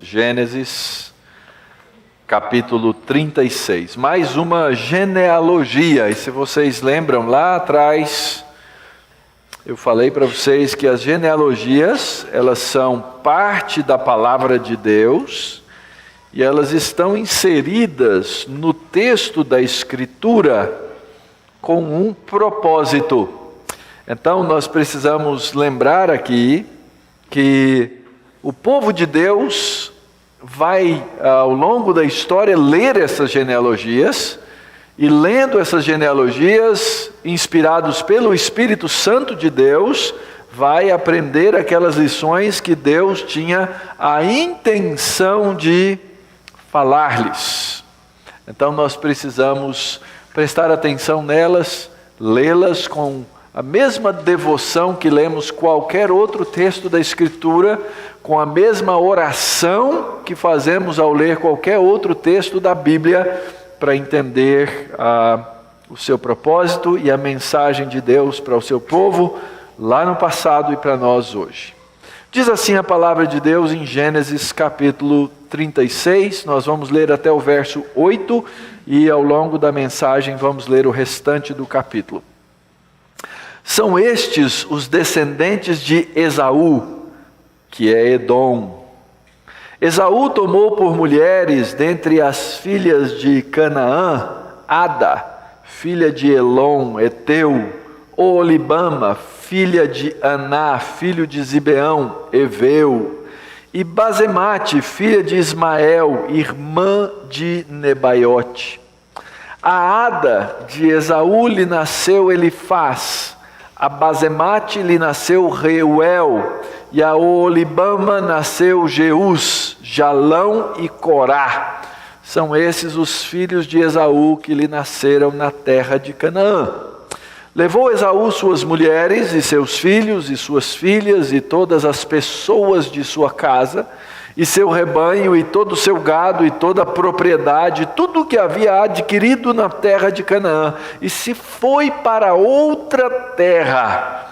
Gênesis, capítulo 36. Mais uma genealogia. E se vocês lembram, lá atrás, eu falei para vocês que as genealogias, elas são parte da palavra de Deus e elas estão inseridas no texto da Escritura com um propósito. Então nós precisamos lembrar aqui que o povo de Deus vai, ao longo da história, ler essas genealogias, e lendo essas genealogias, inspirados pelo Espírito Santo de Deus, vai aprender aquelas lições que Deus tinha a intenção de falar-lhes. Então nós precisamos prestar atenção nelas, lê-las com a mesma devoção que lemos qualquer outro texto da Escritura, com a mesma oração que fazemos ao ler qualquer outro texto da Bíblia, para entender o seu propósito e a mensagem de Deus para o seu povo, lá no passado e para nós hoje. Diz assim a palavra de Deus em Gênesis capítulo 36, nós vamos ler até o verso 8, e ao longo da mensagem vamos ler o restante do capítulo. São estes os descendentes de Esaú, que é Edom. Esaú tomou por mulheres dentre as filhas de Canaã, Ada, filha de Elom, Eteu, Oholibama, filha de Aná, filho de Zibeão, Eveu, e Basemate, filha de Ismael, irmã de Nebaiote. A Ada de Esaú lhe nasceu Elifaz, a Basemate lhe nasceu Reuel, e a Oholibama nasceu Jeus, Jalão e Corá. São esses os filhos de Esaú que lhe nasceram na terra de Canaã. Levou Esaú suas mulheres e seus filhos e suas filhas e todas as pessoas de sua casa, e seu rebanho e todo o seu gado e toda a propriedade, tudo o que havia adquirido na terra de Canaã, e se foi para outra terra,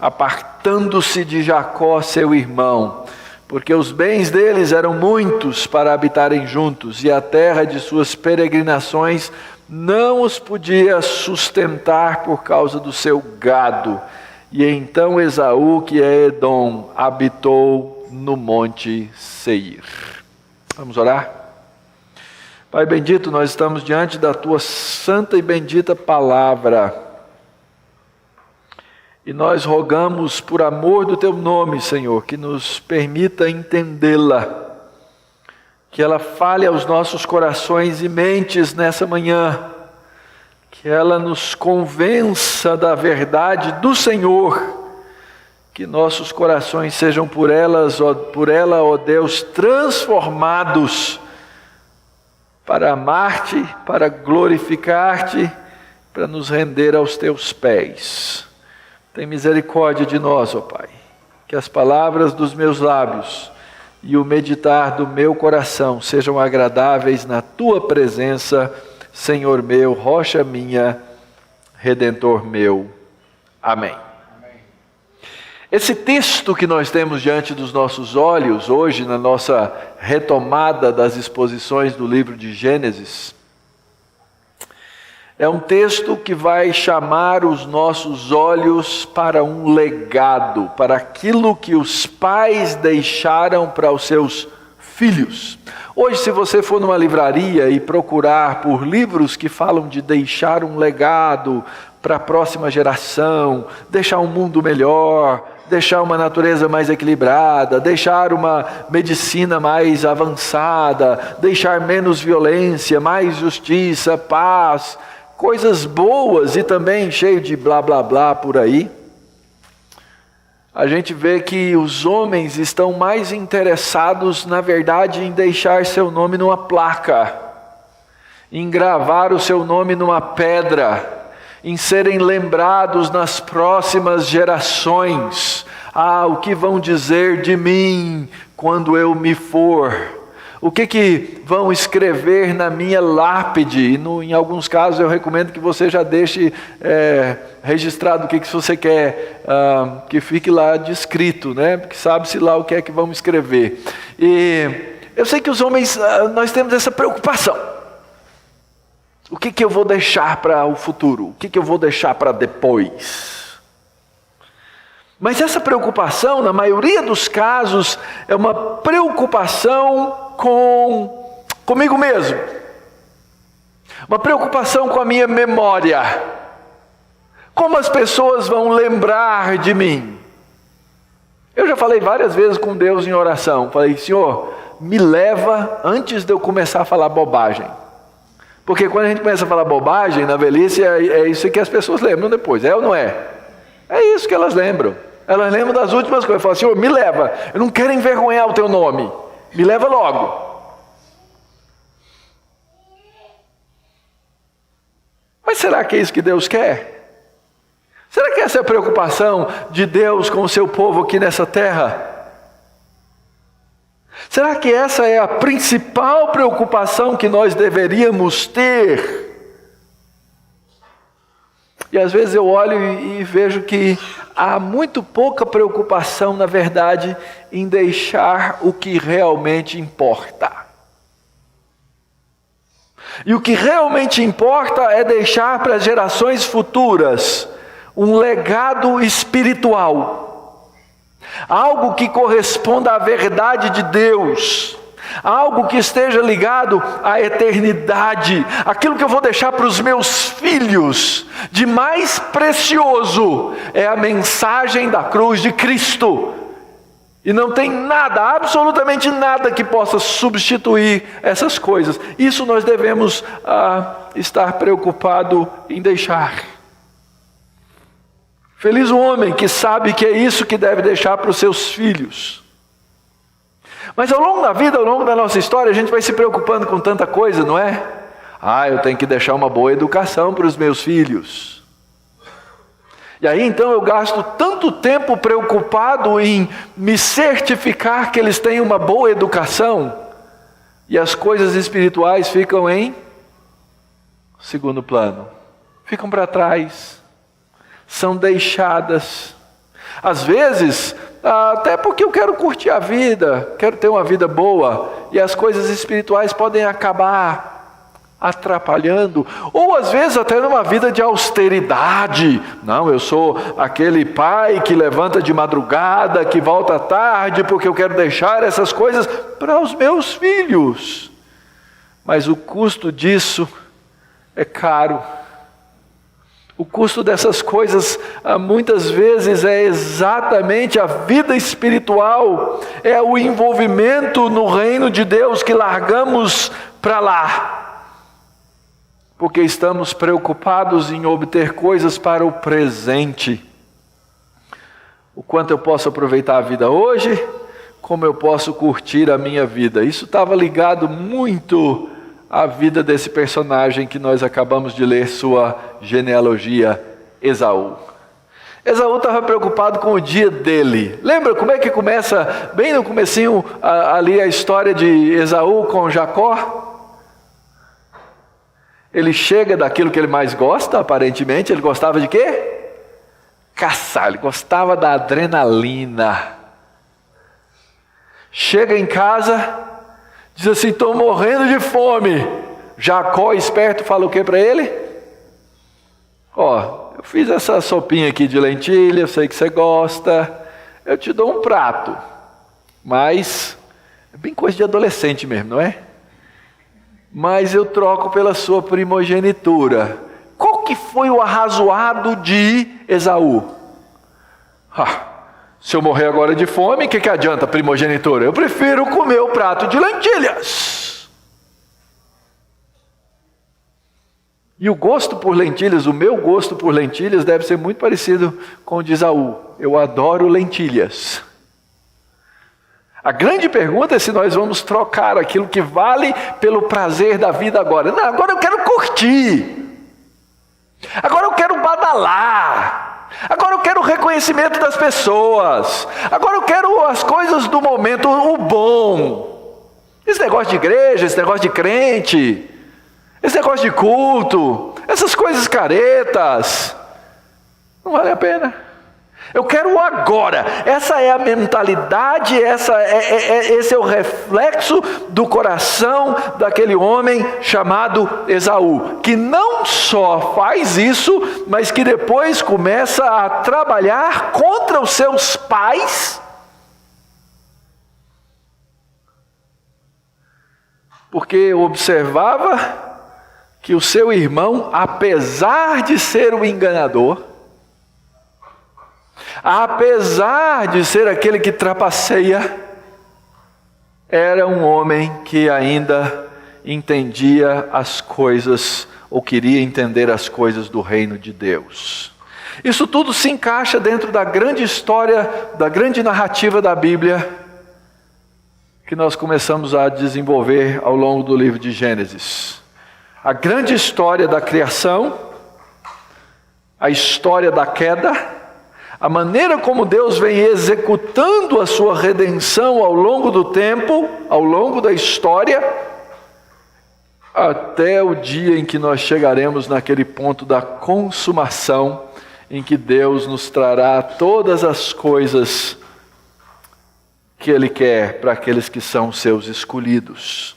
apartando-se de Jacó seu irmão, porque os bens deles eram muitos para habitarem juntos, e a terra de suas peregrinações não os podia sustentar por causa do seu gado. E então Esaú, que é Edom, habitou no monte Seir. Vamos orar? Pai bendito, nós estamos diante da Tua santa e bendita palavra, e nós rogamos por amor do Teu nome, Senhor, que nos permita entendê-la, que ela fale aos nossos corações e mentes nessa manhã, que ela nos convença da verdade do Senhor, que nossos corações sejam por ela, ó Deus, transformados para amar-te, para glorificar-te, para nos render aos Teus pés. Tem misericórdia de nós, ó Pai, que as palavras dos meus lábios e o meditar do meu coração sejam agradáveis na Tua presença, Senhor meu, rocha minha, Redentor meu. Amém. Esse texto que nós temos diante dos nossos olhos hoje, na nossa retomada das exposições do livro de Gênesis, é um texto que vai chamar os nossos olhos para um legado, para aquilo que os pais deixaram para os seus filhos. Hoje, se você for numa livraria e procurar por livros que falam de deixar um legado para a próxima geração, deixar um mundo melhor, deixar uma natureza mais equilibrada, deixar uma medicina mais avançada, deixar menos violência, mais justiça, paz, coisas boas e também cheio de blá blá blá por aí, a gente vê que os homens estão mais interessados, na verdade, em deixar seu nome numa placa, em gravar o seu nome numa pedra, em serem lembrados nas próximas gerações. O que vão dizer de mim quando eu me for? O que vão escrever na minha lápide? Em alguns casos eu recomendo que você já deixe registrado o que você quer que fique lá descrito, né? Porque sabe-se lá o que é que vão escrever. E Eu sei que os homens, nós temos essa preocupação. O que eu vou deixar para o futuro? O que eu vou deixar para depois? Mas essa preocupação, na maioria dos casos, é uma preocupação comigo mesmo. Uma preocupação com a minha memória. Como as pessoas vão lembrar de mim? Eu já falei várias vezes com Deus em oração. Falei, Senhor, me leva antes de eu começar a falar bobagem. Porque quando a gente começa a falar bobagem, na velhice, é isso que as pessoas lembram depois. É ou não é? É isso que elas lembram. Elas lembram das últimas coisas. Falam, Senhor, me leva. Eu não quero envergonhar o teu nome. Me leva logo. Mas será que é isso que Deus quer? Será que essa é a preocupação de Deus com o seu povo aqui nessa terra? Será que essa é a principal preocupação que nós deveríamos ter? E às vezes eu olho e vejo que há muito pouca preocupação, na verdade, em deixar o que realmente importa. E o que realmente importa é deixar para as gerações futuras um legado espiritual, algo que corresponda à verdade de Deus, algo que esteja ligado à eternidade, aquilo que eu vou deixar para os meus filhos, de mais precioso é a mensagem da cruz de Cristo, e não tem nada, absolutamente nada que possa substituir essas coisas. Isso nós devemos estar preocupado em deixar. Feliz o homem que sabe que é isso que deve deixar para os seus filhos. Mas ao longo da vida, ao longo da nossa história, a gente vai se preocupando com tanta coisa, não é? Eu tenho que deixar uma boa educação para os meus filhos. E aí então eu gasto tanto tempo preocupado em me certificar que eles têm uma boa educação, e as coisas espirituais ficam em segundo plano, ficam para trás. São deixadas, às vezes, até porque eu quero curtir a vida, quero ter uma vida boa, e as coisas espirituais podem acabar atrapalhando, ou às vezes até numa vida de austeridade. Não, eu sou aquele pai que levanta de madrugada, que volta à tarde, porque eu quero deixar essas coisas para os meus filhos. Mas o custo disso é caro. O custo dessas coisas, muitas vezes, é exatamente a vida espiritual, é o envolvimento no reino de Deus que largamos para lá, porque estamos preocupados em obter coisas para o presente. O quanto eu posso aproveitar a vida hoje, como eu posso curtir a minha vida. Isso estava ligado muito a vida desse personagem que nós acabamos de ler sua genealogia, Esaú. Esaú estava preocupado com o dia dele. Lembra como é que começa, bem no comecinho, ali a história de Esaú com Jacó? Ele chega daquilo que ele mais gosta, aparentemente. Ele gostava de quê? Caçar, ele gostava da adrenalina. Chega em casa, diz assim, estou morrendo de fome. Jacó, esperto, fala o que para ele? Eu fiz essa sopinha aqui de lentilha, eu sei que você gosta, eu te dou um prato. Mas, é bem coisa de adolescente mesmo, não é? Mas eu troco pela sua primogenitura. Qual que foi o arrazoado de Esaú? Se eu morrer agora de fome, o que adianta a primogenitura? Eu prefiro comer o prato de lentilhas. E o gosto por lentilhas, o meu gosto por lentilhas deve ser muito parecido com o de Esaú. Eu adoro lentilhas. A grande pergunta é se nós vamos trocar aquilo que vale pelo prazer da vida agora. Não, agora eu quero curtir. Agora eu quero badalar. Agora eu quero o reconhecimento das pessoas. Agora eu quero as coisas do momento, o bom. Esse negócio de igreja, esse negócio de crente, esse negócio de culto, essas coisas caretas, não vale a pena. Eu quero agora. Essa é a mentalidade, esse é o reflexo do coração daquele homem chamado Esaú, que não só faz isso, mas que depois começa a trabalhar contra os seus pais, porque observava que o seu irmão, apesar de ser o enganador, apesar de ser aquele que trapaceia, era um homem que ainda entendia as coisas, ou queria entender as coisas do reino de Deus. Isso tudo se encaixa dentro da grande história, da grande narrativa da Bíblia, que nós começamos a desenvolver ao longo do livro de Gênesis. A grande história da criação, a história da queda, a maneira como Deus vem executando a sua redenção ao longo do tempo, ao longo da história, até o dia em que nós chegaremos naquele ponto da consumação, em que Deus nos trará todas as coisas que Ele quer para aqueles que são seus escolhidos.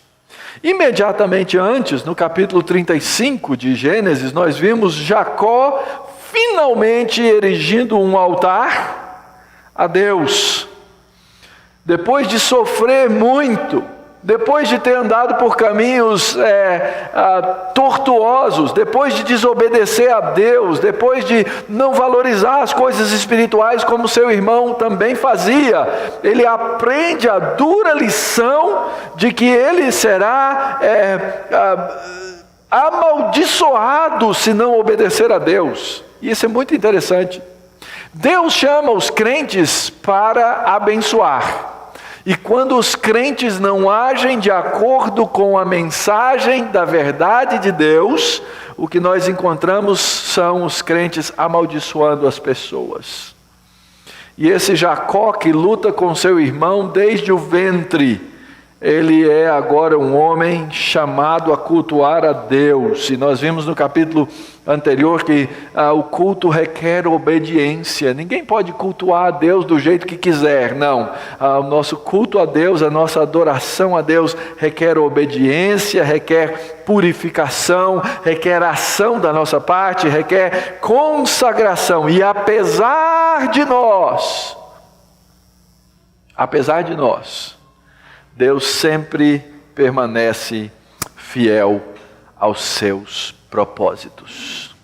Imediatamente antes, no capítulo 35 de Gênesis, nós vimos Jacó finalmente erigindo um altar a Deus. Depois de sofrer muito, depois de ter andado por caminhos tortuosos, depois de desobedecer a Deus, depois de não valorizar as coisas espirituais como seu irmão também fazia, ele aprende a dura lição de que ele será amaldiçoado se não obedecer a Deus. E isso é muito interessante. Deus chama os crentes para abençoar. E quando os crentes não agem de acordo com a mensagem da verdade de Deus, o que nós encontramos são os crentes amaldiçoando as pessoas. E esse Jacó que luta com seu irmão desde o ventre, ele é agora um homem chamado a cultuar a Deus. E nós vimos no capítulo anterior que o culto requer obediência. Ninguém pode cultuar a Deus do jeito que quiser, não. O nosso culto a Deus, a nossa adoração a Deus requer obediência, requer purificação, requer ação da nossa parte, requer consagração. E apesar de nós, Deus sempre permanece fiel aos seus propósitos.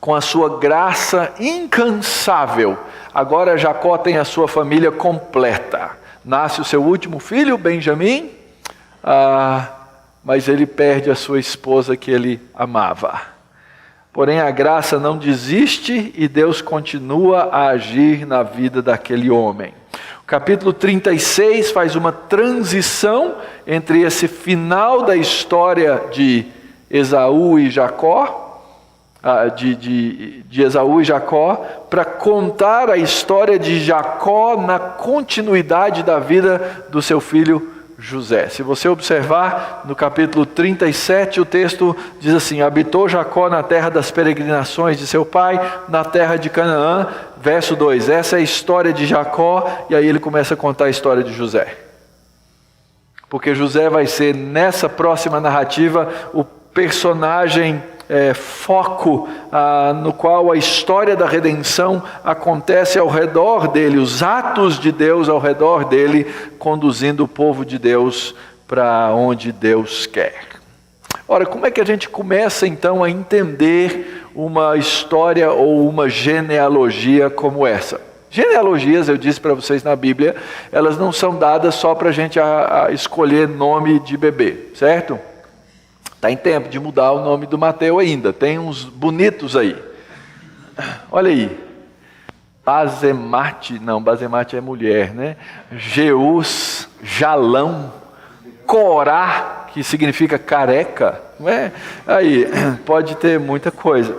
Com a sua graça incansável, agora Jacó tem a sua família completa. Nasce o seu último filho, Benjamim, mas ele perde a sua esposa que ele amava. Porém, a graça não desiste e Deus continua a agir na vida daquele homem. O capítulo 36 faz uma transição entre esse final da história de Esaú e Jacó, de Esaú e Jacó, para contar a história de Jacó na continuidade da vida do seu filho José. Se você observar no capítulo 37, o texto diz assim: habitou Jacó na terra das peregrinações de seu pai, na terra de Canaã. Verso 2, essa é a história de Jacó, e aí ele começa a contar a história de José. Porque José vai ser, nessa próxima narrativa, o personagem foco no qual a história da redenção acontece ao redor dele, os atos de Deus ao redor dele, conduzindo o povo de Deus para onde Deus quer. Ora, como é que a gente começa então a entender uma história ou uma genealogia como essa? Genealogias, eu disse para vocês na Bíblia, elas não são dadas só para a gente escolher nome de bebê, certo? Está em tempo de mudar o nome do Mateus ainda, tem uns bonitos aí. Olha aí, Bazemate é mulher, né? Jeus, Jalão, Corá, que significa careca, não é? Aí, pode ter muita coisa.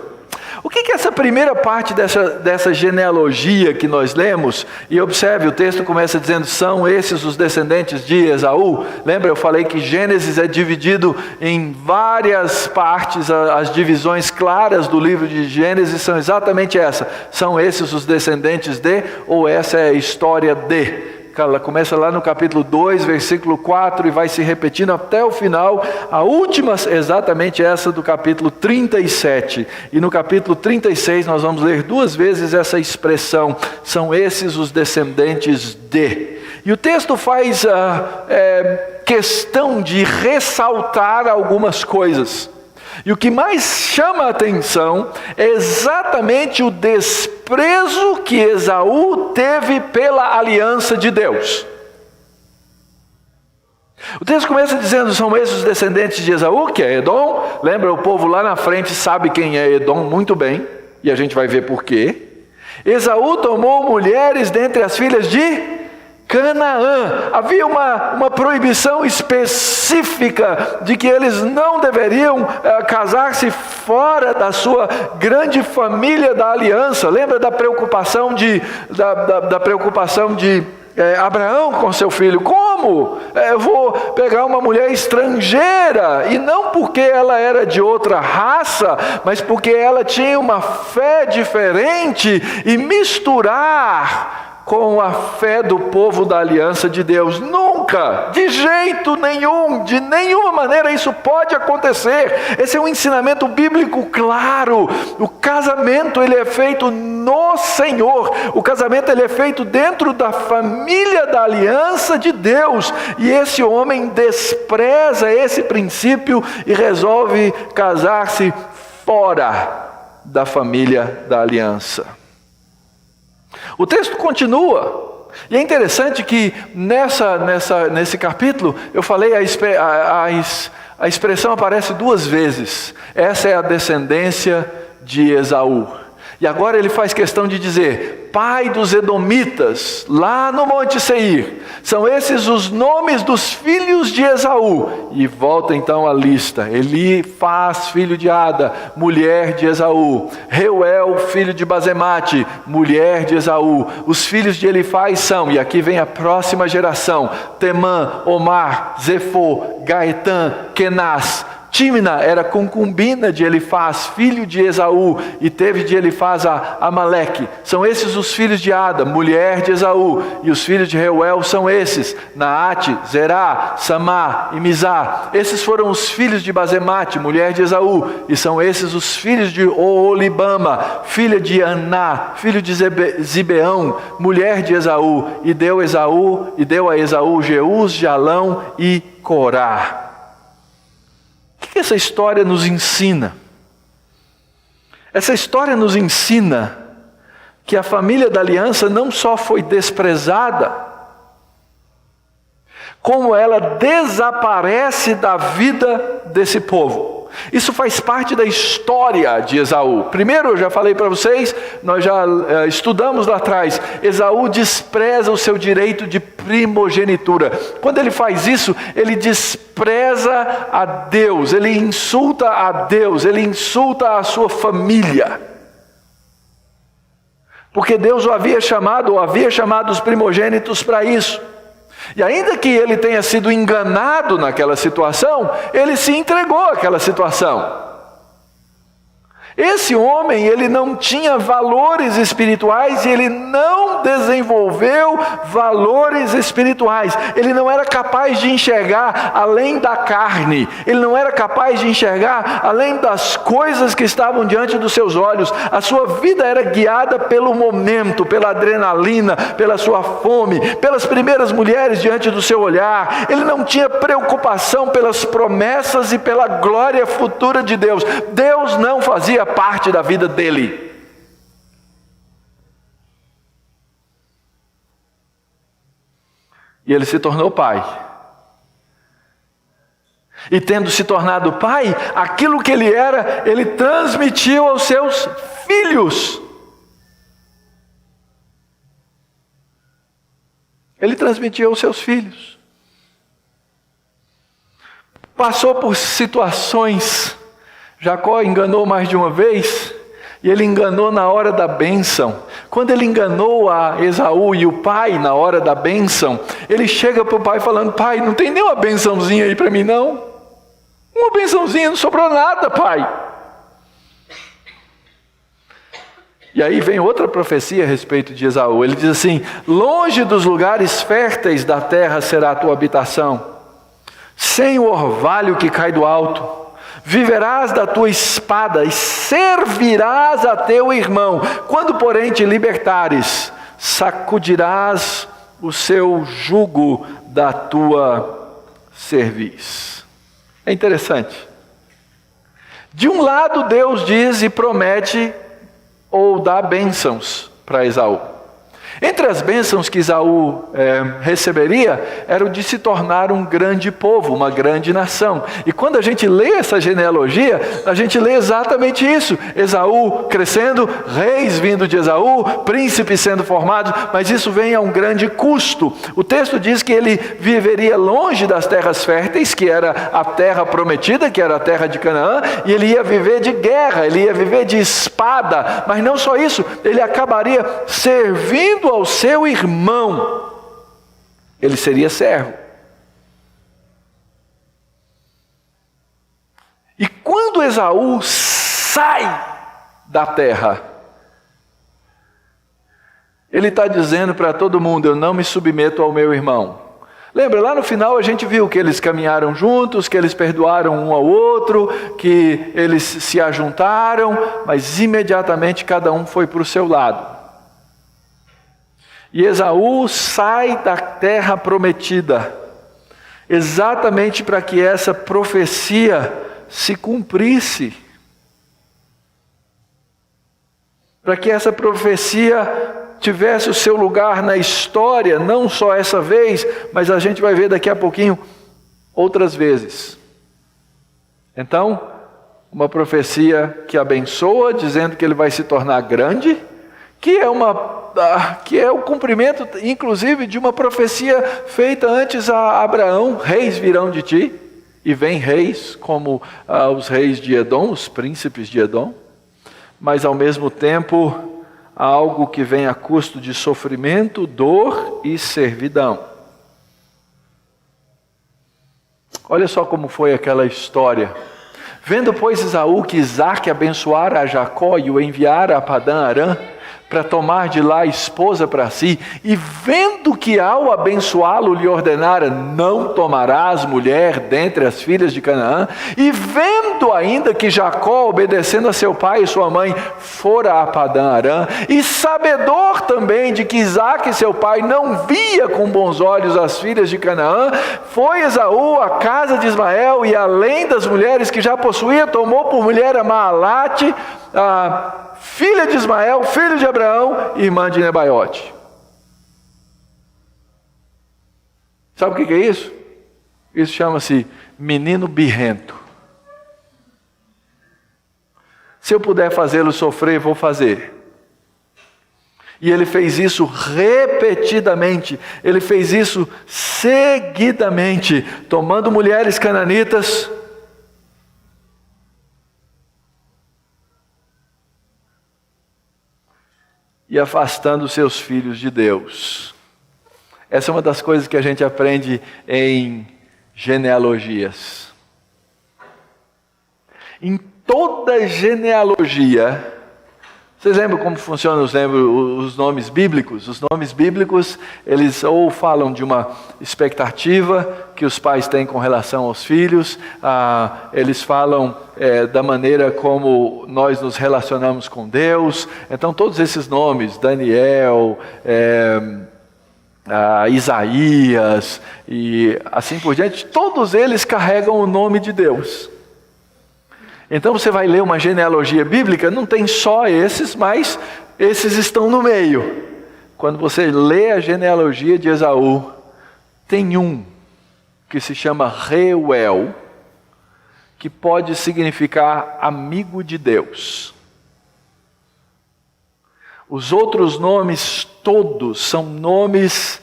O que essa primeira parte dessa genealogia que nós lemos, e observe, o texto começa dizendo, são esses os descendentes de Esaú. Lembra, eu falei que Gênesis é dividido em várias partes, as divisões claras do livro de Gênesis são exatamente essa. São esses os descendentes de, ou essa é a história de. Ela começa lá no capítulo 2, versículo 4 e vai se repetindo até o final. A última exatamente essa do capítulo 37. E no capítulo 36 nós vamos ler 2 vezes essa expressão. São esses os descendentes de. E o texto faz questão de ressaltar algumas coisas. E o que mais chama a atenção é exatamente o desprezo que Esaú teve pela aliança de Deus. O texto começa dizendo, são esses os descendentes de Esaú, que é Edom. Lembra, o povo lá na frente sabe quem é Edom muito bem, e a gente vai ver por quê. Esaú tomou mulheres dentre as filhas de Canaã. Havia uma proibição específica de que eles não deveriam casar-se fora da sua grande família da aliança. Lembra da preocupação de Abraão com seu filho? Como? Eu vou pegar uma mulher estrangeira, e não porque ela era de outra raça, mas porque ela tinha uma fé diferente, e misturar com a fé do povo da aliança de Deus. Nunca, de jeito nenhum, de nenhuma maneira isso pode acontecer. Esse é um ensinamento bíblico claro. O casamento ele é feito no Senhor. O casamento ele é feito dentro da família da aliança de Deus. E esse homem despreza esse princípio e resolve casar-se fora da família da aliança. O texto continua, e é interessante que nesse capítulo, eu falei, a expressão aparece 2 vezes. Essa é a descendência de Esaú. E agora ele faz questão de dizer, pai dos Edomitas, lá no Monte Seir. São esses os nomes dos filhos de Esaú. E volta então a lista. Elifaz, filho de Ada, mulher de Esaú. Reuel, filho de Bazemate, mulher de Esaú. Os filhos de Elifaz são, e aqui vem a próxima geração, Temã, Omar, Zefô, Gaetã, Kenaz. Tímina era concubina de Elifaz, filho de Esaú, e teve de Elifaz a Amaleque. São esses os filhos de Ada, mulher de Esaú, e os filhos de Reuel são esses, Naate, Zerá, Samá e Mizá. Esses foram os filhos de Bazemate, mulher de Esaú, e são esses os filhos de Oolibama, filha de Aná, filho de Zibeão, mulher de Esaú, e deu a Esaú Jeús, Jalão e Corá. O que essa história nos ensina? Essa história nos ensina que a família da aliança não só foi desprezada, como ela desaparece da vida desse povo. Isso faz parte da história de Esaú. Primeiro, eu já falei para vocês, nós já estudamos lá atrás, Esaú despreza o seu direito de primogenitura. Quando ele faz isso, ele despreza a Deus, ele insulta a Deus, ele insulta a sua família. Porque Deus o havia chamado os primogênitos para isso. E ainda que ele tenha sido enganado naquela situação, ele se entregou àquela situação. Esse homem, ele não tinha valores espirituais e ele não desenvolveu valores espirituais. Ele não era capaz de enxergar além da carne. Ele não era capaz de enxergar além das coisas que estavam diante dos seus olhos. A sua vida era guiada pelo momento, pela adrenalina, pela sua fome, pelas primeiras mulheres diante do seu olhar. Ele não tinha preocupação pelas promessas e pela glória futura de Deus. Deus não fazia parte da vida dele. E ele se tornou pai. E tendo se tornado pai, aquilo que ele era, ele transmitiu aos seus filhos. Ele transmitiu aos seus filhos. Passou por situações. Jacó enganou mais de uma vez, E ele enganou na hora da bênção. Quando ele enganou a Esaú e o pai na hora da bênção, ele chega para o pai falando: pai, não tem nenhuma bênçãozinha aí para mim não? Uma bênçãozinha, não sobrou nada, pai. E aí vem outra profecia a respeito de Esaú. Ele diz assim: longe dos lugares férteis da terra será a tua habitação, sem o orvalho que cai do alto. Viverás da tua espada e servirás a teu irmão. Quando, porém, te libertares, sacudirás o seu jugo da tua cerviz. É interessante. De um lado, Deus diz e promete ou dá bênçãos para Esaú. Entre as bênçãos que Esaú receberia, era o de se tornar um grande povo, uma grande nação. E quando a gente lê essa genealogia, a gente lê exatamente isso. Esaú crescendo, reis vindo de Esaú, príncipes sendo formados, mas isso vem a um grande custo. O texto diz que ele viveria longe das terras férteis, que era a terra prometida, que era a terra de Canaã, e ele ia viver de guerra, ele ia viver de espada. Mas não só isso, ele acabaria servindo ao seu irmão. Ele seria servo. E quando Esaú sai da terra, ele está dizendo para todo mundo: eu não me submeto ao meu irmão. Lembra, lá no final a gente viu que eles caminharam juntos, que eles perdoaram um ao outro, que eles se ajuntaram, mas imediatamente cada um foi para o seu lado. E Esaú sai da terra prometida, exatamente para que essa profecia se cumprisse. Para que essa profecia tivesse o seu lugar na história, não só essa vez, mas a gente vai ver daqui a pouquinho outras vezes. Então, uma profecia que abençoa, dizendo que ele vai se tornar grande, que é o cumprimento, inclusive, de uma profecia feita antes a Abraão: reis virão de ti, e vêm reis como os reis de Edom, os príncipes de Edom, mas ao mesmo tempo algo que vem a custo de sofrimento, dor e servidão. Olha só como foi aquela história. Vendo, pois, Esaú que Isaque abençoara a Jacó e o enviara a Padã-Arã, para tomar de lá esposa para si, e vendo que ao abençoá-lo lhe ordenara: não tomarás mulher dentre as filhas de Canaã, e vendo ainda que Jacó, obedecendo a seu pai e sua mãe, fora a Padã-Arã, e sabedor também de que Isaque seu pai não via com bons olhos as filhas de Canaã, foi Esaú à casa de Ismael, e além das mulheres que já possuía, tomou por mulher a Maalate, a filha de Ismael, filho de Abraão, irmã de Nebaiote. Sabe o que é isso? Isso chama-se menino birrento. Se eu puder fazê-lo sofrer, vou fazer. E ele fez isso repetidamente, ele fez isso seguidamente, tomando mulheres cananitas, e afastando seus filhos de Deus. Essa é uma das coisas que a gente aprende em genealogias. Em toda genealogia, vocês lembram como funcionam os nomes bíblicos? Os nomes bíblicos, eles ou falam de uma expectativa que os pais têm com relação aos filhos, eles falam da maneira como nós nos relacionamos com Deus. Então todos esses nomes, Daniel, Isaías e assim por diante, todos eles carregam o nome de Deus. Então você vai ler uma genealogia bíblica, não tem só esses, mas esses estão no meio. Quando você lê a genealogia de Esaú, tem um que se chama Reuel, que pode significar amigo de Deus. Os outros nomes todos são nomes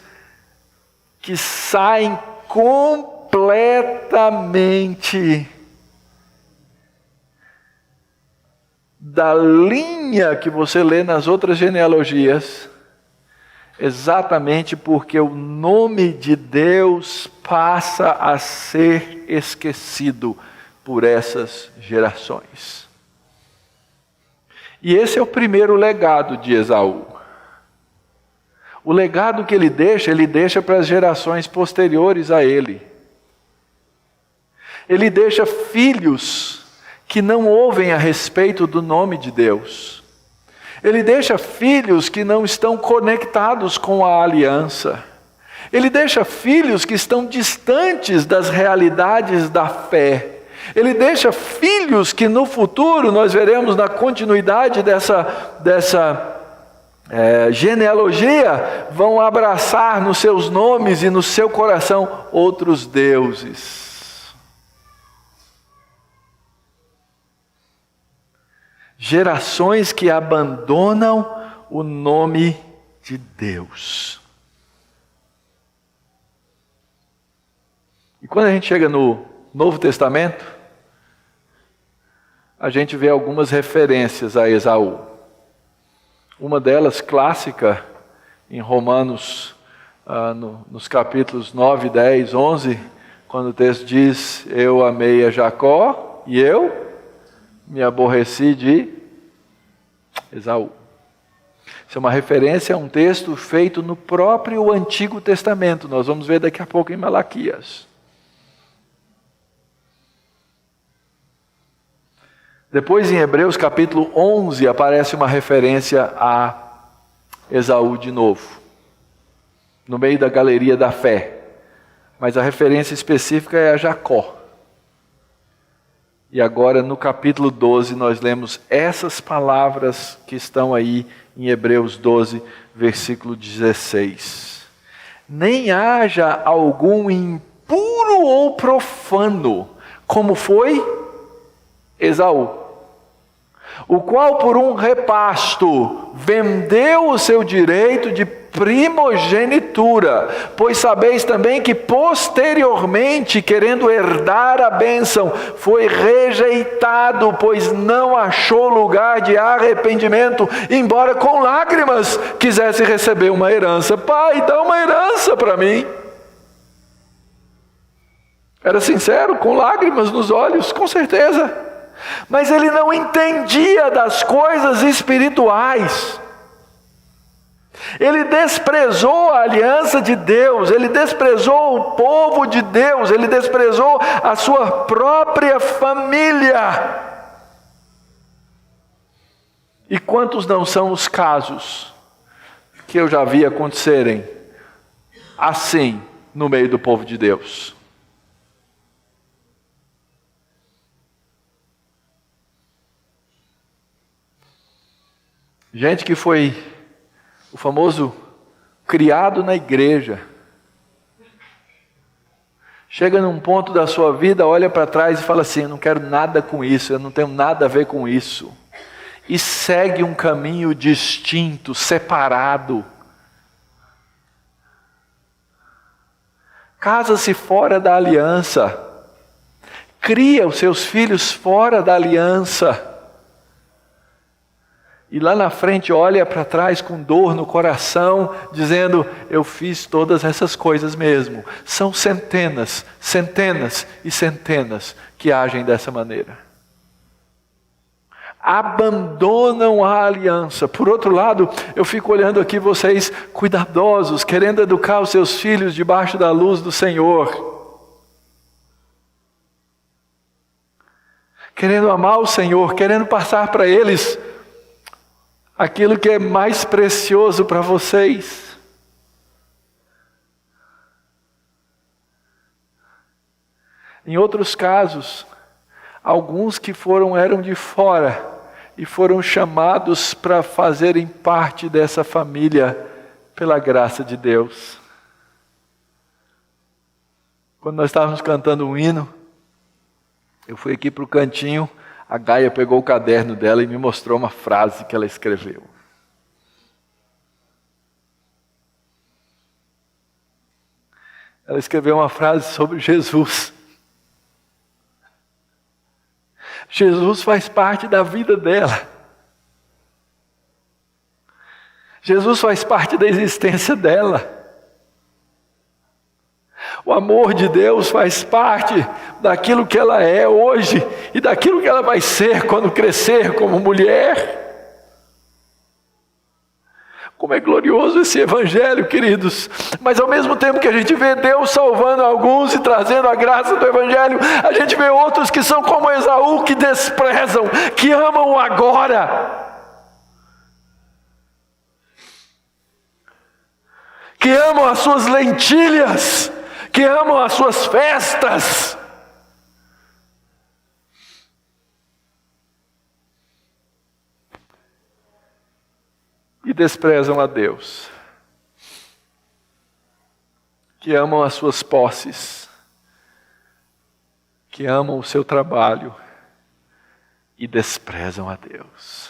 que saem completamente da linha que você lê nas outras genealogias, exatamente porque o nome de Deus passa a ser esquecido por essas gerações. E esse é o primeiro legado de Esaú. O legado que ele deixa para as gerações posteriores a ele. Ele deixa filhos que não ouvem a respeito do nome de Deus. Ele deixa filhos que não estão conectados com a aliança. Ele deixa filhos que estão distantes das realidades da fé. Ele deixa filhos que no futuro nós veremos na continuidade dessa genealogia, vão abraçar nos seus nomes e no seu coração outros deuses. Gerações que abandonam o nome de Deus. E quando a gente chega no Novo Testamento, a gente vê algumas referências a Esaú. Uma delas, clássica, em Romanos, nos capítulos 9, 10, 11, quando o texto diz: eu amei a Jacó e eu me aborreci de Esaú. Isso é uma referência a um texto feito no próprio Antigo Testamento. Nós vamos ver daqui a pouco em Malaquias. Depois em Hebreus capítulo 11 aparece uma referência a Esaú de novo, no meio da galeria da fé. Mas a referência específica é a Jacó. E agora no capítulo 12 nós lemos essas palavras que estão aí em Hebreus 12, versículo 16. Nem haja algum impuro ou profano, como foi Esaú, o qual por um repasto vendeu o seu direito de primogenitura, pois sabeis também que posteriormente, querendo herdar a bênção, foi rejeitado, pois não achou lugar de arrependimento, embora com lágrimas quisesse receber uma herança. Pai, dá uma herança para mim. Era sincero, com lágrimas nos olhos, com certeza. Mas ele não entendia das coisas espirituais. Ele desprezou a aliança de Deus, ele desprezou o povo de Deus, ele desprezou a sua própria família. E quantos não são os casos que eu já vi acontecerem assim no meio do povo de Deus? Gente que foi o famoso criado na igreja. Chega num ponto da sua vida, olha para trás e fala assim: eu não quero nada com isso, eu não tenho nada a ver com isso. E segue um caminho distinto, separado. Casa-se fora da aliança. Cria os seus filhos fora da aliança. E lá na frente olha para trás com dor no coração, dizendo: eu fiz todas essas coisas mesmo. São centenas, centenas e centenas que agem dessa maneira. Abandonam a aliança. Por outro lado, eu fico olhando aqui vocês cuidadosos, querendo educar os seus filhos debaixo da luz do Senhor. Querendo amar o Senhor, querendo passar para eles aquilo que é mais precioso para vocês. Em outros casos, alguns que eram de fora e foram chamados para fazerem parte dessa família pela graça de Deus. Quando nós estávamos cantando um hino, eu fui aqui para o cantinho, a Gaia pegou o caderno dela e me mostrou uma frase que ela escreveu. Ela escreveu uma frase sobre Jesus. Jesus faz parte da vida dela. Jesus faz parte da existência dela. O amor de Deus faz parte daquilo que ela é hoje e daquilo que ela vai ser quando crescer como mulher. Como é glorioso esse evangelho, queridos. Mas ao mesmo tempo que a gente vê Deus salvando alguns e trazendo a graça do evangelho, a gente vê outros que são como Esaú, que desprezam, que amam o agora, que amam as suas lentilhas, que amam as suas festas. E desprezam a Deus, que amam as suas posses, que amam o seu trabalho e desprezam a Deus.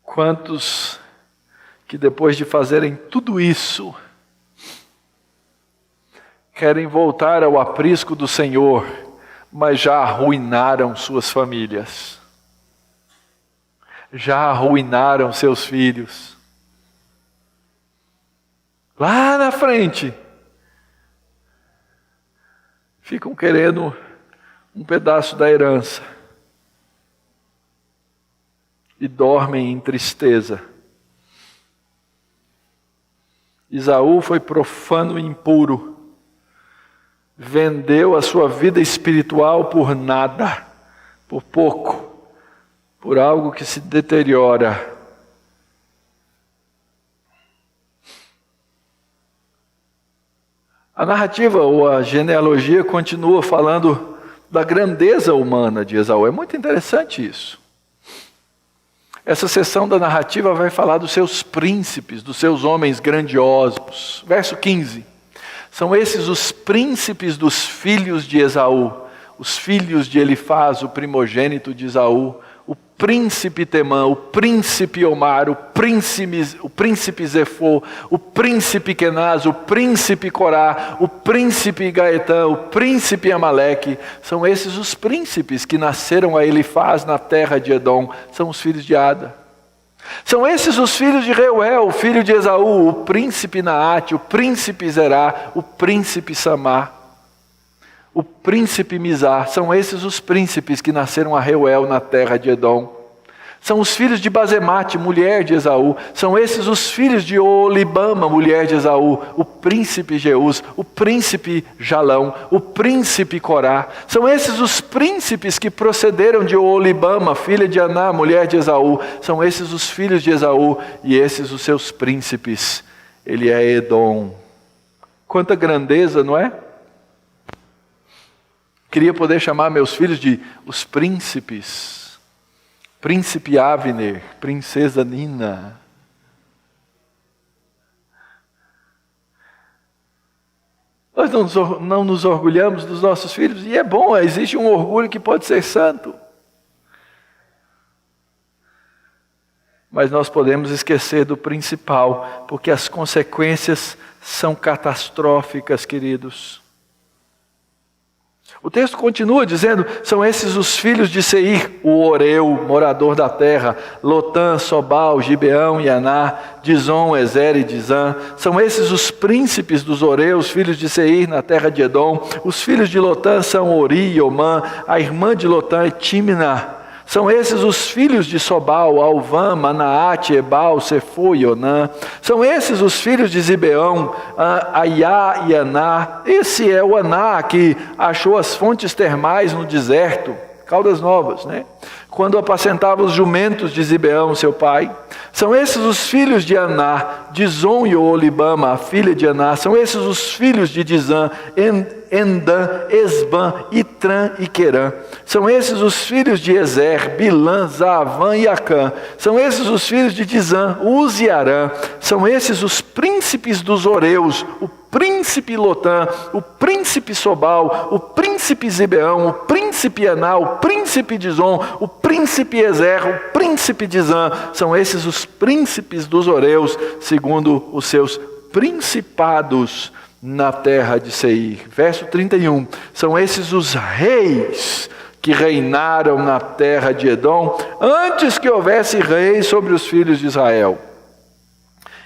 Quantos que depois de fazerem tudo isso, querem voltar ao aprisco do Senhor, mas já arruinaram suas famílias, já arruinaram seus filhos. Lá na frente, ficam querendo um pedaço da herança e dormem em tristeza. Esaú foi profano e impuro, vendeu a sua vida espiritual por nada, por pouco, por algo que se deteriora. A narrativa ou a genealogia continua falando da grandeza humana de Esaú. É muito interessante isso. Essa seção da narrativa vai falar dos seus príncipes, dos seus homens grandiosos. Verso 15. São esses os príncipes dos filhos de Esaú, os filhos de Elifaz, o primogênito de Esaú, o príncipe Temã, o príncipe Omar, o príncipe Zefô, o príncipe Kenaz, o príncipe Corá, o príncipe Gaetã, o príncipe Amaleque. São esses os príncipes que nasceram a Elifaz na terra de Edom, são os filhos de Ada. São esses os filhos de Reuel, o filho de Esaú, o príncipe Naate, o príncipe Zerá, o príncipe Samá, o príncipe Mizar. São esses os príncipes que nasceram a Reuel na terra de Edom. São os filhos de Bazemate, mulher de Esaú. São esses os filhos de Oholibama, mulher de Esaú. O príncipe Jeús, o príncipe Jalão, o príncipe Corá. São esses os príncipes que procederam de Oholibama, filha de Aná, mulher de Esaú. São esses os filhos de Esaú e esses os seus príncipes. Ele é Edom. Quanta grandeza, não é? Queria poder chamar meus filhos de os príncipes. Príncipe Avner, princesa Nina. Nós não nos orgulhamos dos nossos filhos, e é bom, existe um orgulho que pode ser santo. Mas nós podemos esquecer do principal, porque as consequências são catastróficas, queridos. O texto continua dizendo, são esses os filhos de Seir, o Oreu, morador da terra, Lotã, Sobal, Gibeão e Aná, Dizon, Ezer e Dizã. São esses os príncipes dos Oreus, filhos de Seir na terra de Edom. Os filhos de Lotã são Ori e Omã, a irmã de Lotã é Timna. São esses os filhos de Sobal, Alvã, Manaate, Ebal, Sefo e Onã. São esses os filhos de Zibeão, Aiá e Aná. Esse é o Aná que achou as fontes termais no deserto, Caldas Novas, né? Quando apacentava os jumentos de Zibeão, seu pai. São esses os filhos de Aná, Dizon e Oholibama, a filha de Aná. São esses os filhos de Dizã, Endã, Esbã, Itrã e Querã. São esses os filhos de Ezer, Bilã, Zaavã e Acã. São esses os filhos de Dizã, Uz e Arã. São esses os príncipes dos Oreus, o príncipe Lotã, o príncipe Sobal, o príncipe Zibeão, o príncipe Aná, o príncipe Dizon, o príncipe Ezer, o príncipe Dizã. São esses os príncipes dos Oreus, segundo os seus principados na terra de Seir. Verso 31. São esses os reis que reinaram na terra de Edom, antes que houvesse rei sobre os filhos de Israel.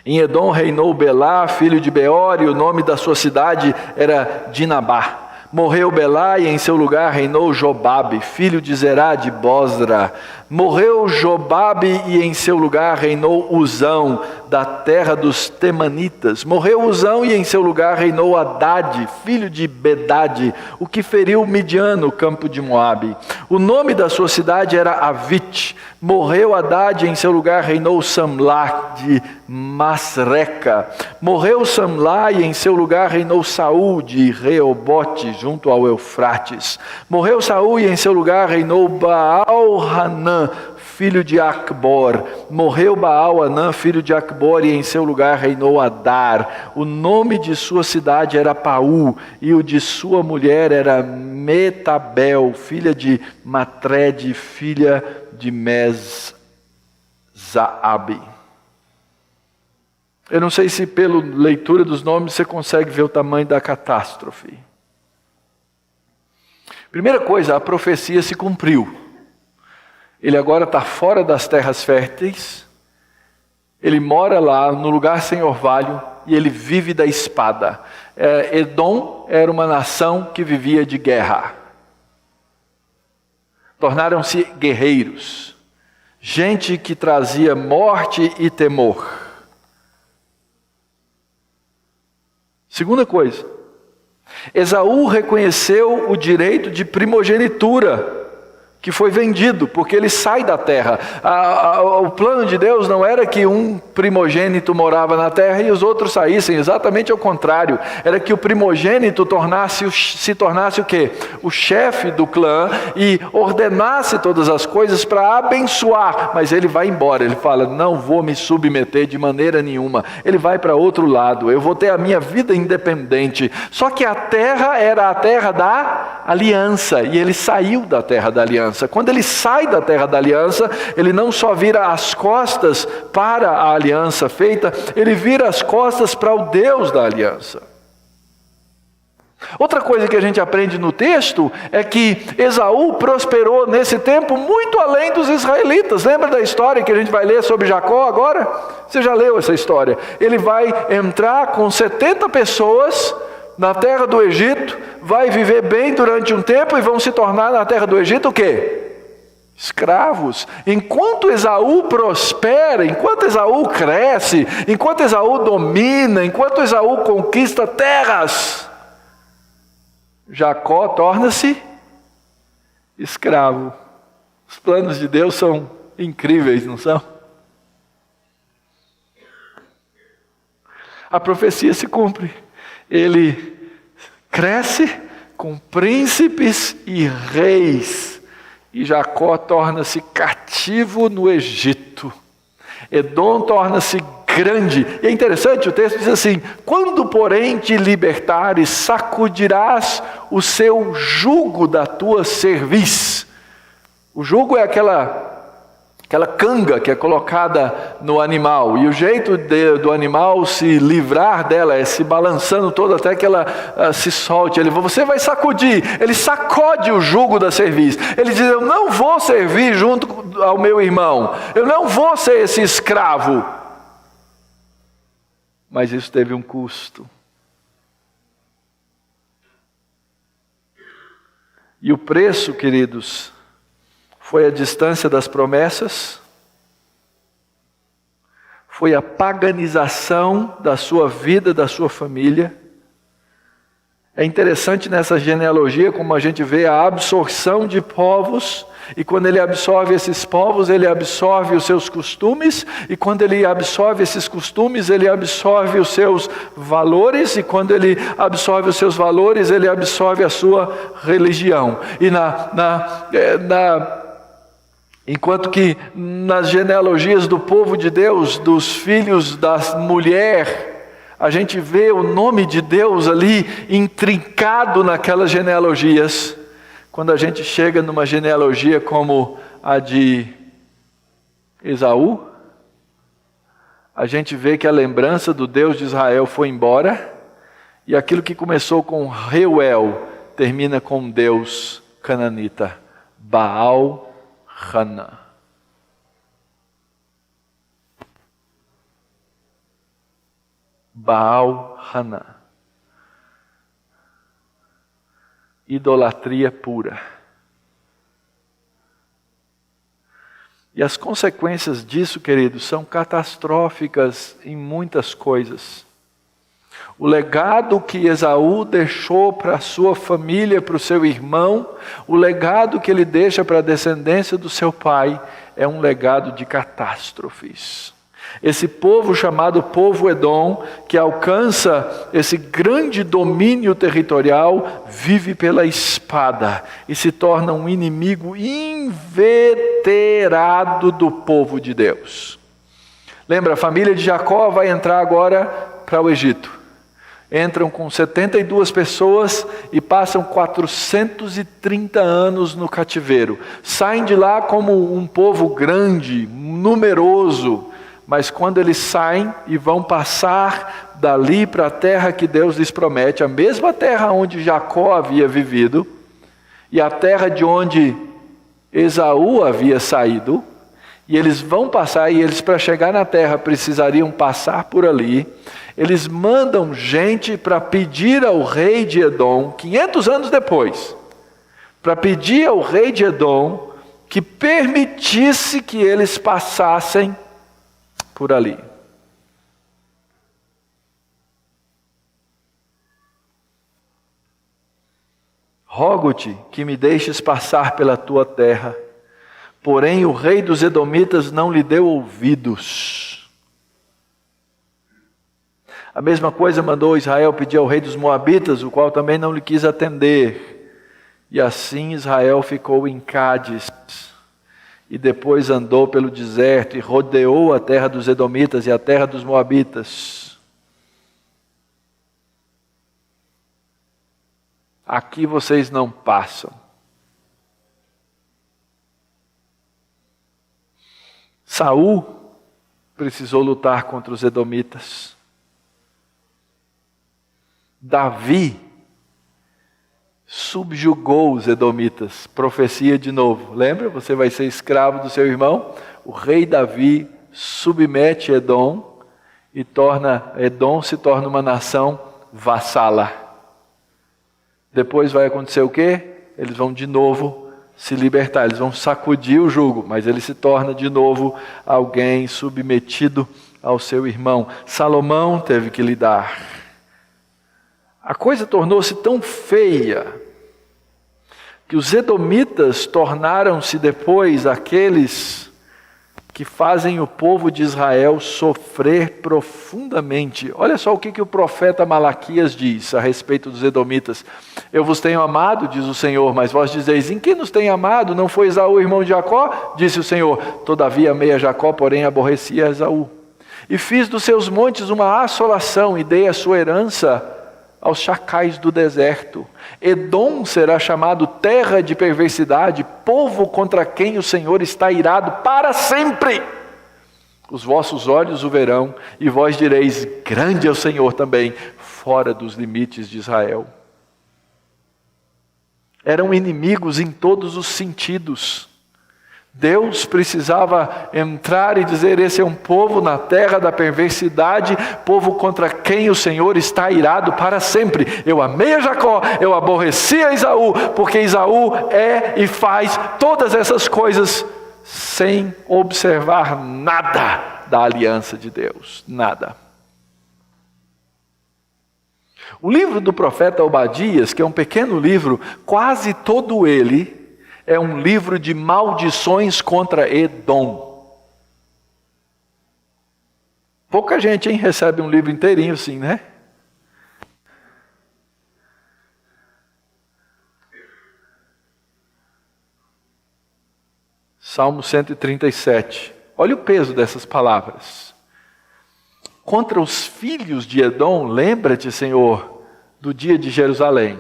Em Edom reinou Belá, filho de Beor, e o nome da sua cidade era Dinabá. Morreu Belá e em seu lugar reinou Jobabe, filho de Zerá de Bosra. Morreu Jobabe e em seu lugar reinou Uzão, da terra dos Temanitas. Morreu Uzão e em seu lugar reinou Hadade, filho de Bedade, o que feriu Midian no campo de Moabe. O nome da sua cidade era Avite. Morreu Hadade e em seu lugar reinou Samlá de Masreca. Morreu Samlá e em seu lugar reinou Saul de Reobote, junto ao Eufrates. Morreu Saul e em seu lugar reinou Baal-Hanã, filho de Acbor. Morreu Baal-Hanã, filho de Acbor, e em seu lugar reinou Adar. O nome de sua cidade era Paú, e o de sua mulher era Metabel, filha de Matred, filha de Mezaabe. Eu não sei se pela leitura dos nomes você consegue ver o tamanho da catástrofe. Primeira coisa, a profecia se cumpriu. Ele agora está fora das terras férteis, ele mora lá no lugar sem orvalho e ele vive da espada. Edom era uma nação que vivia de guerra. Tornaram-se guerreiros, gente que trazia morte e temor. Segunda coisa, Esaú reconheceu o direito de primogenitura que foi vendido, porque ele sai da terra. O plano de Deus não era que um primogênito morava na terra e os outros saíssem, exatamente ao contrário. Era que o primogênito se tornasse o quê? O chefe do clã e ordenasse todas as coisas para abençoar. Mas ele vai embora, ele fala, não vou me submeter de maneira nenhuma. Ele vai para outro lado, eu vou ter a minha vida independente. Só que a terra era a terra da aliança e ele saiu da terra da aliança. Quando ele sai da terra da aliança, ele não só vira as costas para a aliança feita, ele vira as costas para o Deus da aliança. Outra coisa que a gente aprende no texto é que Esaú prosperou nesse tempo muito além dos israelitas. Lembra da história que a gente vai ler sobre Jacó agora? Você já leu essa história? Ele vai entrar com 70 pessoas na terra do Egito, vai viver bem durante um tempo e vão se tornar na terra do Egito o quê? Escravos. Enquanto Esaú prospera, enquanto Esaú cresce, enquanto Esaú domina, enquanto Esaú conquista terras, Jacó torna-se escravo. Os planos de Deus são incríveis, não são? A profecia se cumpre. Ele cresce com príncipes e reis, e Jacó torna-se cativo no Egito. Edom torna-se grande. E é interessante, o texto diz assim, quando porém te libertares, sacudirás o seu jugo da tua cerviz. O jugo é aquela canga que é colocada no animal, e o jeito do animal se livrar dela é se balançando todo até que ela se solte. Você vai sacudir, ele sacode o jugo da cerviz. Ele diz, eu não vou servir junto ao meu irmão, eu não vou ser esse escravo. Mas isso teve um custo. E o preço, queridos, foi a distância das promessas, foi a paganização da sua vida, da sua família. É interessante nessa genealogia como a gente vê a absorção de povos, e quando ele absorve esses povos, ele absorve os seus costumes, e quando ele absorve esses costumes, ele absorve os seus valores, e quando ele absorve os seus valores, ele absorve a sua religião. E enquanto que nas genealogias do povo de Deus, dos filhos da mulher, a gente vê o nome de Deus ali intrincado naquelas genealogias. Quando a gente chega numa genealogia como a de Esaú, a gente vê que a lembrança do Deus de Israel foi embora, e aquilo que começou com Reuel termina com Deus cananita, Baal-Hanan. Baal-Hanan. Idolatria pura. E as consequências disso, queridos, são catastróficas em muitas coisas. O legado que Esaú deixou para a sua família, para o seu irmão, o legado que ele deixa para a descendência do seu pai, é um legado de catástrofes. Esse povo chamado povo Edom, que alcança esse grande domínio territorial, vive pela espada e se torna um inimigo inveterado do povo de Deus. Lembra, a família de Jacó vai entrar agora para o Egito. Entram com 72 pessoas e passam 430 anos no cativeiro. Saem de lá como um povo grande, numeroso, mas quando eles saem e vão passar dali para a terra que Deus lhes promete, a mesma terra onde Jacó havia vivido, e a terra de onde Esaú havia saído, e eles vão passar, e eles para chegar na terra precisariam passar por ali. Eles mandam gente para pedir ao rei de Edom, 500 anos depois, para pedir ao rei de Edom que permitisse que eles passassem por ali. Rogo-te que me deixes passar pela tua terra. Porém o rei dos Edomitas não lhe deu ouvidos. A mesma coisa mandou Israel pedir ao rei dos Moabitas, o qual também não lhe quis atender. E assim Israel ficou em Cádiz. E depois andou pelo deserto e rodeou a terra dos Edomitas e a terra dos Moabitas. Aqui vocês não passam. Saul precisou lutar contra os Edomitas. Davi subjugou os Edomitas. Profecia de novo. Lembra? Você vai ser escravo do seu irmão. O rei Davi submete Edom e Edom se torna uma nação vassala. Depois vai acontecer o quê? Eles vão de novo se libertar. Eles vão sacudir o jugo, mas ele se torna de novo alguém submetido ao seu irmão. Salomão teve que lidar. A coisa tornou-se tão feia que os edomitas tornaram-se depois aqueles que fazem o povo de Israel sofrer profundamente. Olha só o que o profeta Malaquias diz a respeito dos edomitas. Eu vos tenho amado, diz o Senhor, mas vós dizeis, em que nos tem amado? Não foi Esaú, irmão de Jacó? Disse o Senhor, todavia amei a Jacó, porém aborreci a Esaú. E fiz dos seus montes uma assolação e dei a sua herança aos chacais do deserto. Edom será chamado terra de perversidade, povo contra quem o Senhor está irado para sempre. Os vossos olhos o verão, e vós direis, grande é o Senhor também, fora dos limites de Israel. Eram inimigos em todos os sentidos. Deus precisava entrar e dizer, esse é um povo na terra da perversidade, povo contra quem o Senhor está irado para sempre. Eu amei a Jacó, eu aborreci a Esaú, porque Esaú é e faz todas essas coisas sem observar nada da aliança de Deus, nada. O livro do profeta Obadias, que é um pequeno livro, quase todo ele é um livro de maldições contra Edom. Pouca gente, recebe um livro inteirinho assim, né? Salmo 137. Olha o peso dessas palavras. Contra os filhos de Edom, lembra-te, Senhor, do dia de Jerusalém.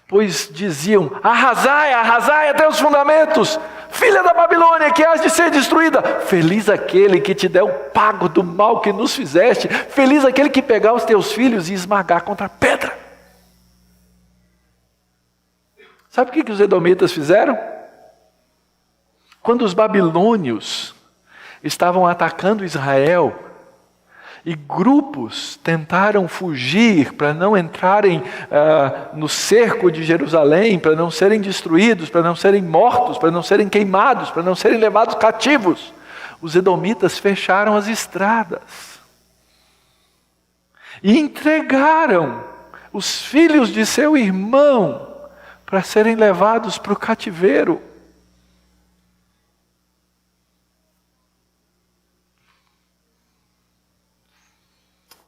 Pois diziam, arrasai, arrasai até os fundamentos, filha da Babilônia, que has de ser destruída. Feliz aquele que te der o pago do mal que nos fizeste. Feliz aquele que pegar os teus filhos e esmagar contra a pedra. Sabe o que os edomitas fizeram? Quando os babilônios estavam atacando Israel, e grupos tentaram fugir para não entrarem no cerco de Jerusalém, para não serem destruídos, para não serem mortos, para não serem queimados, para não serem levados cativos. Os edomitas fecharam as estradas e entregaram os filhos de seu irmão para serem levados para o cativeiro.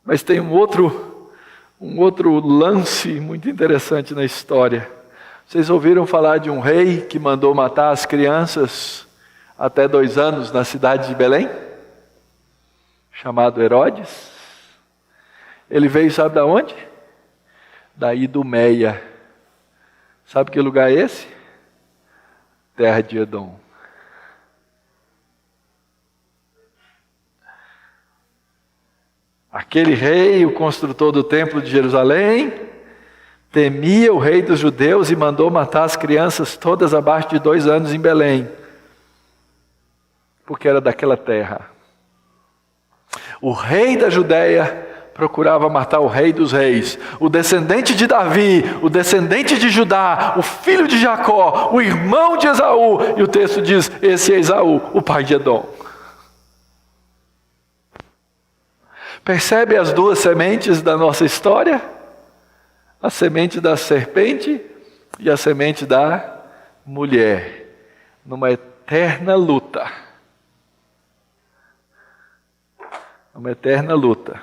Mas tem um outro lance muito interessante na história. Vocês ouviram falar de um rei que mandou matar as crianças até 2 anos na cidade de Belém? Chamado Herodes. Ele veio, sabe de onde? Da Idumeia. Sabe que lugar é esse? Terra de Edom. Aquele rei, o construtor do templo de Jerusalém, temia o rei dos judeus e mandou matar as crianças todas abaixo de 2 anos em Belém, porque era daquela terra. O rei da Judéia procurava matar o rei dos reis, o descendente de Davi, o descendente de Judá, o filho de Jacó, o irmão de Esaú, e o texto diz, esse é Esaú, o pai de Edom. Percebe as 2 sementes da nossa história? A semente da serpente e a semente da mulher, numa eterna luta. Uma eterna luta.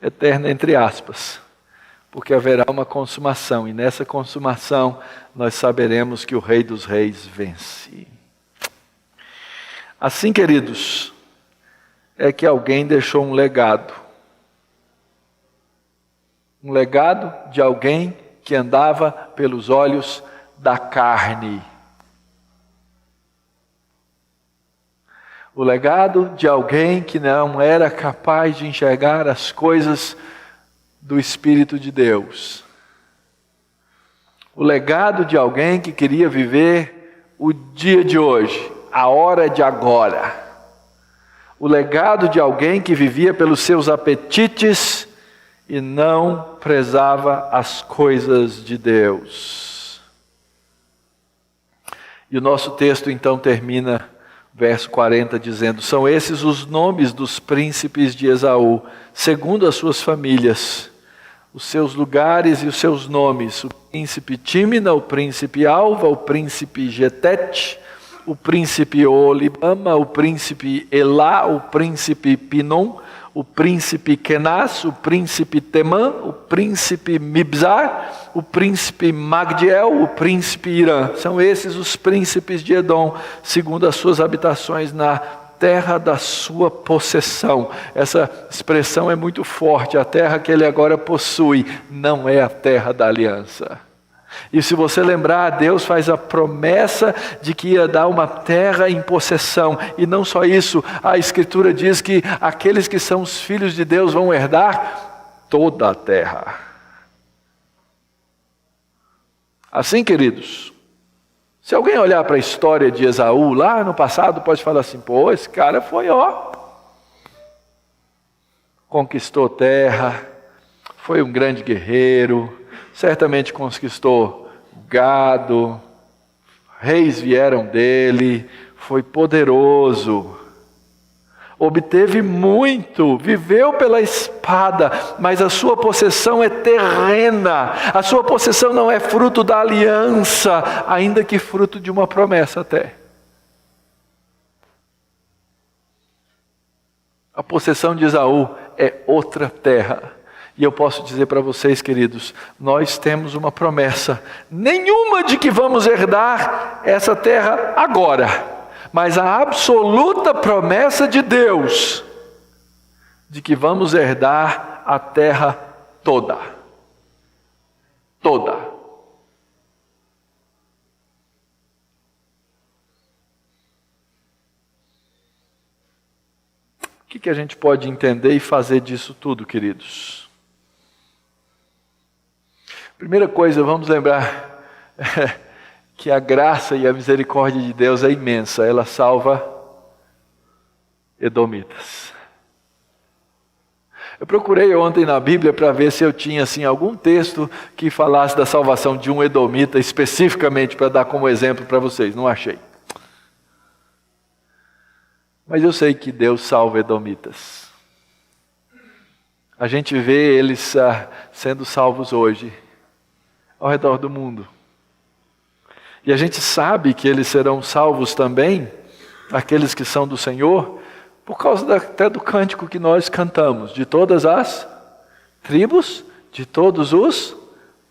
Eterna entre aspas. Porque haverá uma consumação, e nessa consumação nós saberemos que o Rei dos Reis vence. Assim, queridos, é que alguém deixou um legado. Um legado de alguém que andava pelos olhos da carne. O legado de alguém que não era capaz de enxergar as coisas do Espírito de Deus. O legado de alguém que queria viver o dia de hoje, a hora de agora. O legado de alguém que vivia pelos seus apetites e não prezava as coisas de Deus. E o nosso texto então termina, verso 40, dizendo, são esses os nomes dos príncipes de Esaú, segundo as suas famílias, os seus lugares e os seus nomes, o príncipe Tímina, o príncipe Alva, o príncipe Getete, o príncipe Olibama, o príncipe Elá, o príncipe Pinom, o príncipe Kenaz, o príncipe Temã, o príncipe Mibzar, o príncipe Magdiel, o príncipe Irã. São esses os príncipes de Edom, segundo as suas habitações na terra da sua possessão. Essa expressão é muito forte. A terra que ele agora possui não é a terra da aliança. E se você lembrar, Deus faz a promessa de que ia dar uma terra em possessão. E não só isso, a Escritura diz que aqueles que são os filhos de Deus vão herdar toda a terra. Assim, queridos, se alguém olhar para a história de Esaú lá no passado, pode falar assim, pô, esse cara foi, conquistou terra, foi um grande guerreiro, certamente conquistou gado, reis vieram dele, foi poderoso, obteve muito, viveu pela espada, mas a sua possessão é terrena, a sua possessão não é fruto da aliança, ainda que fruto de uma promessa até. A possessão de Esaú é outra terra. E eu posso dizer para vocês, queridos, nós temos uma promessa, nenhuma de que vamos herdar essa terra agora, mas a absoluta promessa de Deus, de que vamos herdar a terra toda. Toda. O que a gente pode entender e fazer disso tudo, queridos? Primeira coisa, vamos lembrar, que a graça e a misericórdia de Deus é imensa. Ela salva edomitas. Eu procurei ontem na Bíblia para ver se eu tinha assim, algum texto que falasse da salvação de um edomita especificamente para dar como exemplo para vocês. Não achei. Mas eu sei que Deus salva edomitas. A gente vê eles sendo salvos hoje, ao redor do mundo. E a gente sabe que eles serão salvos também, aqueles que são do Senhor, por causa até do cântico que nós cantamos, de todas as tribos, de todos os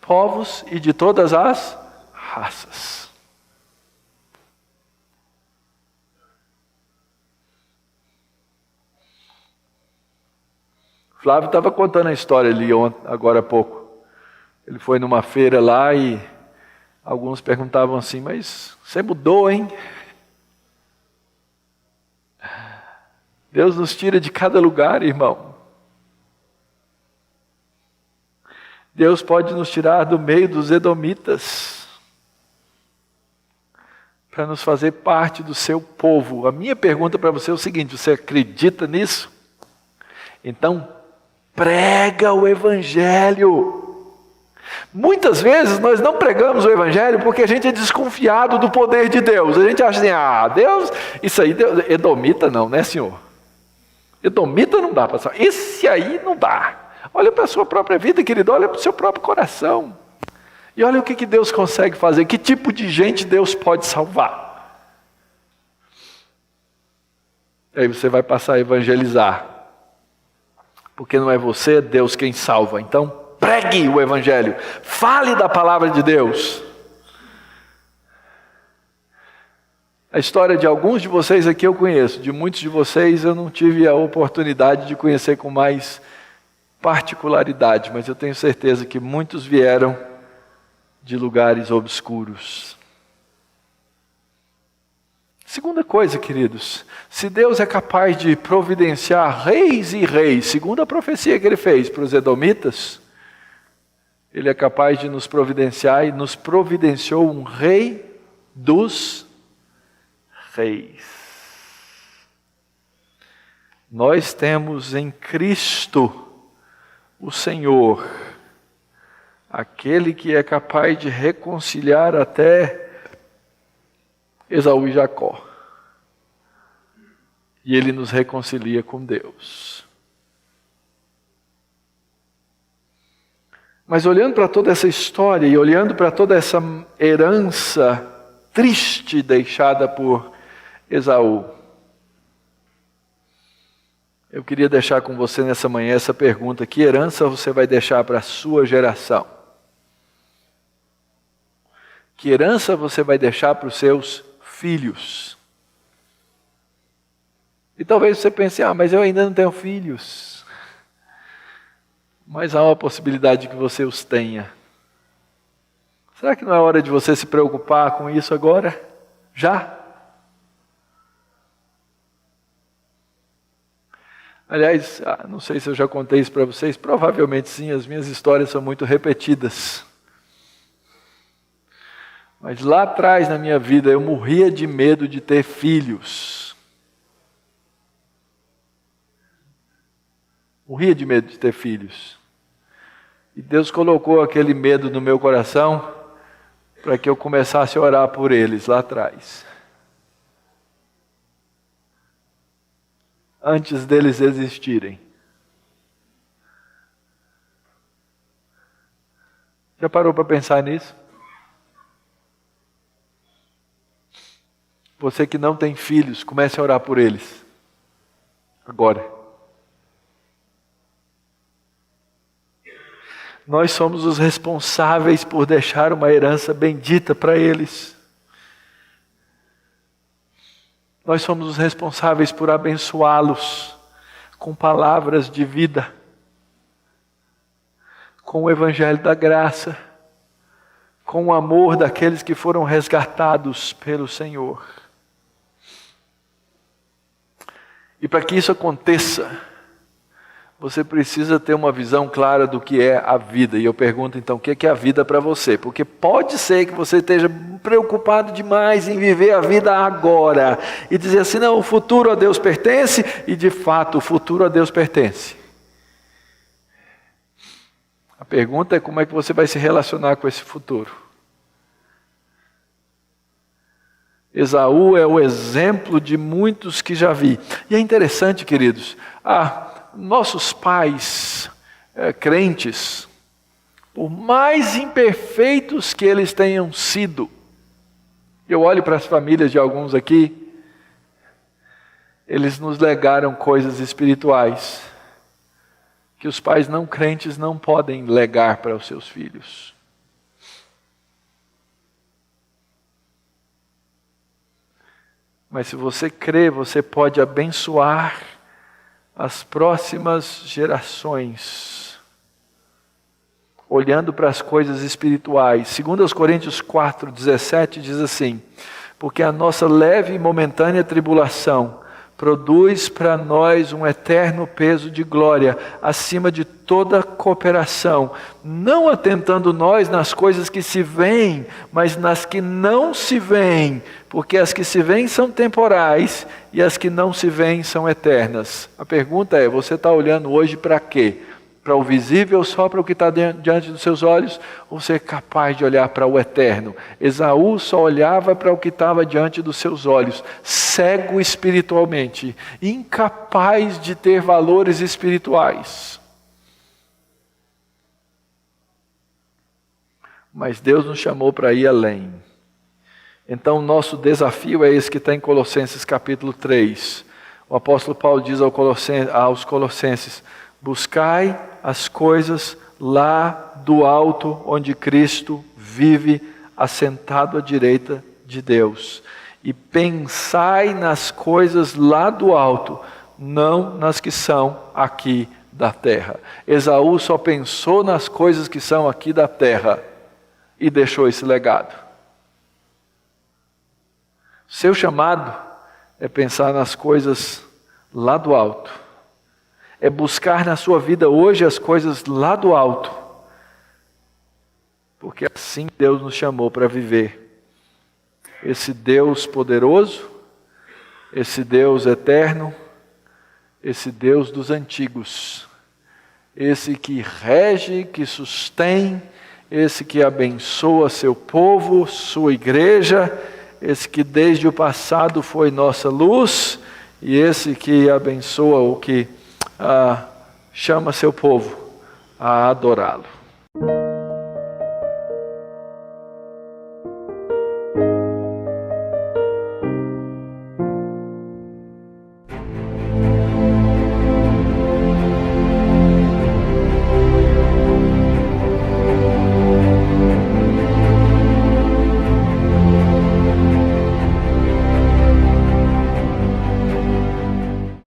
povos e de todas as raças. Flávio estava contando a história ali agora há pouco. Ele foi numa feira lá e alguns perguntavam assim, mas você mudou, hein? Deus nos tira de cada lugar, irmão. Deus pode nos tirar do meio dos edomitas para nos fazer parte do seu povo. A minha pergunta para você é o seguinte: você acredita nisso? Então, prega o Evangelho. Muitas vezes nós não pregamos o Evangelho porque a gente é desconfiado do poder de Deus. A gente acha assim, Deus, isso aí, Deus, edomita não, né, senhor? Edomita não dá, pastor. Esse aí não dá. Olha para a sua própria vida, querido, olha para o seu próprio coração. E olha o que Deus consegue fazer, que tipo de gente Deus pode salvar. Aí você vai passar a evangelizar. Porque não é você, é Deus quem salva. Então, pregue o Evangelho. Fale da palavra de Deus. A história de alguns de vocês aqui eu conheço. De muitos de vocês eu não tive a oportunidade de conhecer com mais particularidade. Mas eu tenho certeza que muitos vieram de lugares obscuros. Segunda coisa, queridos, se Deus é capaz de providenciar reis e reis, segundo a profecia que Ele fez para os edomitas, Ele é capaz de nos providenciar e nos providenciou um rei dos reis. Nós temos em Cristo o Senhor, aquele que é capaz de reconciliar até Esaú e Jacó. E Ele nos reconcilia com Deus. Mas olhando para toda essa história e olhando para toda essa herança triste deixada por Esaú, eu queria deixar com você nessa manhã essa pergunta: que herança você vai deixar para a sua geração? Que herança você vai deixar para os seus filhos? E talvez você pense, mas eu ainda não tenho filhos. Mas há uma possibilidade de que você os tenha. Será que não é hora de você se preocupar com isso agora? Já? Aliás, não sei se eu já contei isso para vocês, provavelmente sim, as minhas histórias são muito repetidas. Mas lá atrás na minha vida eu morria de medo de ter filhos. Morria de medo de ter filhos. E Deus colocou aquele medo no meu coração para que eu começasse a orar por eles lá atrás. Antes deles existirem. Já parou para pensar nisso? Você que não tem filhos, comece a orar por eles. Agora. Nós somos os responsáveis por deixar uma herança bendita para eles. Nós somos os responsáveis por abençoá-los com palavras de vida, com o Evangelho da graça, com o amor daqueles que foram resgatados pelo Senhor. E para que isso aconteça, você precisa ter uma visão clara do que é a vida. E eu pergunto então, o que é a vida para você? Porque pode ser que você esteja preocupado demais em viver a vida agora e dizer assim, não, o futuro a Deus pertence, e de fato o futuro a Deus pertence. A pergunta é como é que você vai se relacionar com esse futuro. Esaú é o exemplo de muitos que já vi. E é interessante, queridos, nossos pais crentes, por mais imperfeitos que eles tenham sido, eu olho para as famílias de alguns aqui, eles nos legaram coisas espirituais que os pais não crentes não podem legar para os seus filhos. Mas se você crê, você pode abençoar as próximas gerações, olhando para as coisas espirituais. 2 Coríntios 4:17 diz assim, porque a nossa leve e momentânea tribulação produz para nós um eterno peso de glória, acima de toda cooperação, não atentando nós nas coisas que se veem, mas nas que não se veem, porque as que se veem são temporais, e as que não se veem são eternas. A pergunta é, você está olhando hoje para quê? Para o visível, só para o que está diante dos seus olhos, ou você é capaz de olhar para o eterno? Esaú só olhava para o que estava diante dos seus olhos, cego espiritualmente, incapaz de ter valores espirituais. Mas Deus nos chamou para ir além. Então nosso desafio é esse que está em Colossenses capítulo 3. O apóstolo Paulo diz aos Colossenses, buscai as coisas lá do alto, onde Cristo vive, assentado à direita de Deus. E pensai nas coisas lá do alto, não nas que são aqui da terra. Esaú só pensou nas coisas que são aqui da terra e deixou esse legado. Seu chamado é pensar nas coisas lá do alto. É buscar na sua vida hoje as coisas lá do alto. Porque assim Deus nos chamou para viver. Esse Deus poderoso, esse Deus eterno, esse Deus dos antigos. Esse que rege, que sustém, esse que abençoa seu povo, sua igreja, esse que desde o passado foi nossa luz, e esse que abençoa o que chama seu povo a adorá-lo.